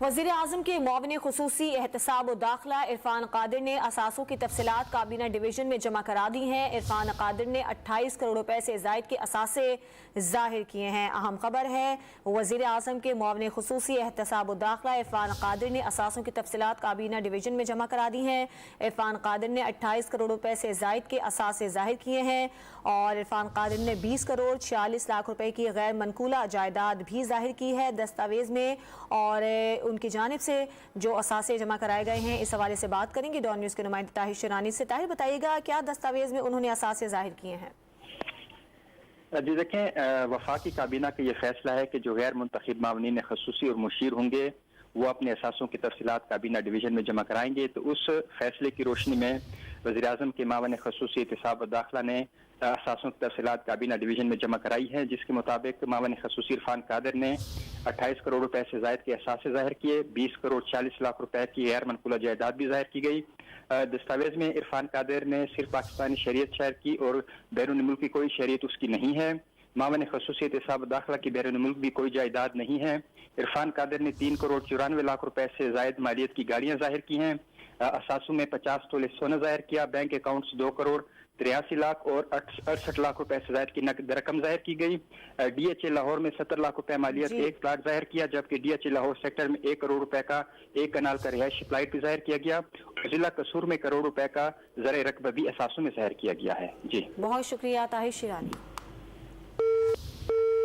वज़ीर आज़म के मुआविन ख़ुसूसी एहतसाब व दाखिला इरफान कादिर ने असासों की तफसीलात काबीना डिवीज़न में जमा करा दी हैं। इरफान कादिर ने 28 करोड़ रुपए से ज़ायद के असासे ज़ाहिर किए हैं। अहम खबर है, वज़ीर आज़म के मुआविन ख़ुसूसी एहतसाब व दाखिला इरफान कादिर ने असासों की तफसीलात काबीना डिवीज़न में जमा करा दी हैं। इरफान कादिर ने 28 करोड़ रुपए से ज़ायद के असासे ज़ाहिर किए हैं और इरफान कादिर ने 20 करोड़ 46 लाख रुपए की गैर मनकूला जायदाद भी ज़ाहिर की है दस्तावेज़ में। और उनकी जानिब से जो असासे जमा कराए गए हैं, इस हवाले से बात करेंगे डॉन न्यूज़ के नुमाइंदे ताहिर शिरानी से। ताहिर, बताइएगा क्या दस्तावेज़ में उन्होंने असासे ज़ाहिर किए हैं? जी देखें, वफाकी काबीना का ये फैसला है कि जो गैर मुंतखब मावनीन ख़ुसूसी और मुशीर होंगे वो अपने असासों की तफसीलात काबीना डिवीज़न में जमा कराएंगे। तो उस फैसले की रोशनी में वज़ीर आज़म के मावने ख़ुसूसी एहतसाब व दाखिला ने असासों की तफसीलात काबीना डिवीज़न में जमा कराई है, जिसके मुताबिक मावने ख़ुसूसी इरफान कादिर ने 28 करोड़ रुपए से ज़ायद के असासे ज़ाहिर किए, 20 करोड़ 40 लाख रुपए की गैर मनकूला जायदाद भी ज़ाहिर की गई। दस्तावेज़ में इरफान कादिर ने सिर्फ पाकिस्तानी शरीयत शायर की और बैरून मुल्क की कोई शरीयत उसकी नहीं है। मावने ख़ुसूसी एहतसाब दाखिला की बैरून मुल्क भी कोई जायदाद नहीं है। इरफान कादिर ने 3 करोड़ 94 लाख रुपए से ज़ायद मालियत की गाड़ियां ज़ाहिर की हैं। असासों में 50 तोले सोना ज़ाहिर किया। बैंक अकाउंट्स 2 करोड़ 83 लाख और 68 लाख रुपए से ज़ायद की नकद रकम ज़ाहिर की गई। DHA लाहौर में 70 लाख रुपए मालियत एक प्लाट ज़ाहिर किया, जबकि DHA लाहौर सेक्टर में 1 करोड़ रुपए का एक कनाल का रिहायशी प्लाट भी ज़ाहिर किया गया। जिला कसूर में करोड़ रुपए का ज़र रकबा भी असासों में ज़ाहिर किया गया है। जी, बहुत शुक्रिया ताहिर शिरानी।